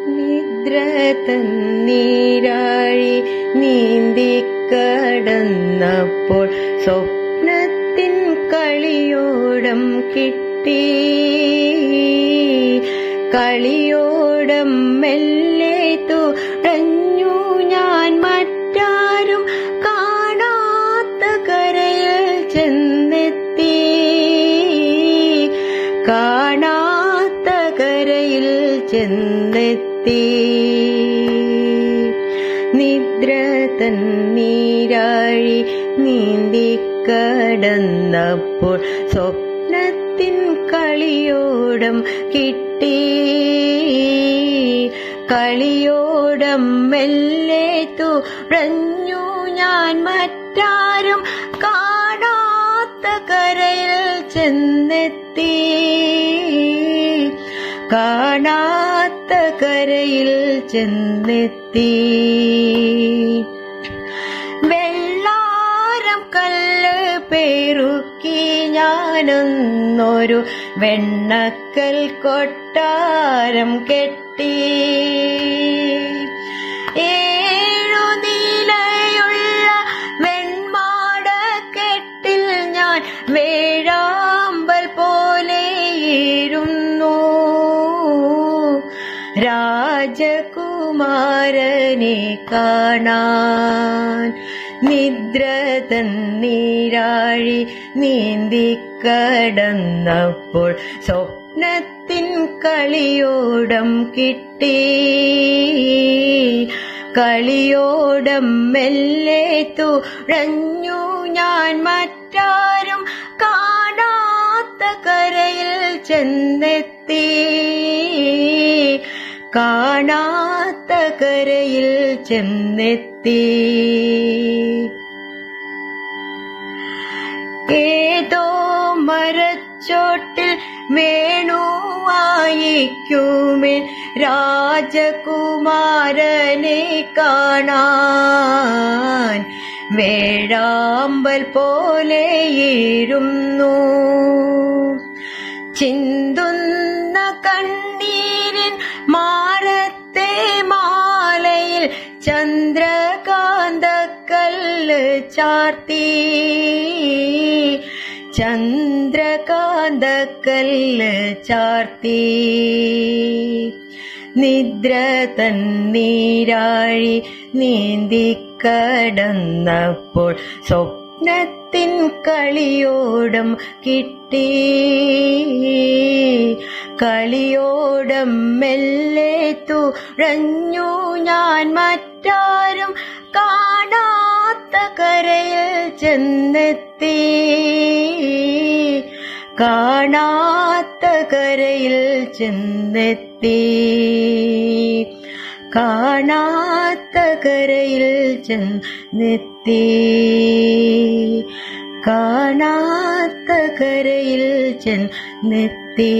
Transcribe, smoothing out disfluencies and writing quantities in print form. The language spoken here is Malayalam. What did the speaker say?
നിദ്ര തന്നീരാഴി നീന്തിക്കടന്നപ്പോൾ സ്വപ്നത്തിൻ കളിയോടം കിട്ടി. കളിയോടം മെല്ലെ തുഴഞ്ഞു ഞാൻ മറ്റാരും കാണാത്ത കരയിൽ ചെന്നെത്തി. കാണാത്ത കരയിൽ ചെന്നെത്തി. നിദ്ര തന്നീരാഴി നീന്തിക്കടന്നപ്പോൾ സ്വപ്നത്തിൻ കളിയോടം കിട്ടി. കളിയോടം മെല്ലെ തുഴഞ്ഞു ഞാൻ മറ്റാരും കാണാത്ത കരയിൽ ചെന്നെത്തി. കാണാത്ത കരയിൽ ചെന്നെത്തി. വെള്ളാരം കല്ല് പെറുക്കി ഞാനൊന്നൊരു വെണ്ണക്കൽ കൊട്ടാരം കെട്ടി. 7 നിലയുള്ള വെൺമാടക്കെട്ടിൽ ഞാൻ വേഴാമ്പൽ പോലെയിരുന്നു. രാജകുമാരനെ കാണാൻ നിദ്ര തന്നീരാഴി നീന്തിക്കടന്നപ്പോൾ സ്വപ്നത്തിൻ കളിയോടം കിട്ടി. കളിയോടം മെല്ലെ തുഴഞ്ഞു ഞാൻ മറ്റാരും കാണാത്ത കരയിൽ ചെന്നെത്തി. കാണാത്ത കരയിൽ ചെന്നെത്തി. ഏതോ മരച്ചോട്ടിൽ വേണുവായിക്കുമേ രാജകുമാരനെ കാണാൻ വേഴാമ്പൽ പോലെയിരുന്നു. ചിന്തുന്ന കണ്ണീരിൻ മാറത്തെ മാലയിൽ ചന്ദ്രകാന്തക്കല്ല് ചാർത്തി. ചന്ദ്രകാന്തക്കല്ല് ചാർത്തി. നിദ്ര തന്നീരാഴി നീന്തിക്കടന്നപ്പോൾ സ്വപ്നത്തിൻ കളിയോടം കിട്ടി. കളിയോടം മെല്ലെ തുഴഞ്ഞു ഞാൻ മറ്റാരും കാണാത്ത കരയിൽ ചെന്നെത്തി. കാണാത്ത കരയിൽ ചെന്നെത്തി. കാണാത്ത കരയിൽ ചെന്നെത്തി. കാണാത്ത കരയിൽ ചെന്നെത്തി.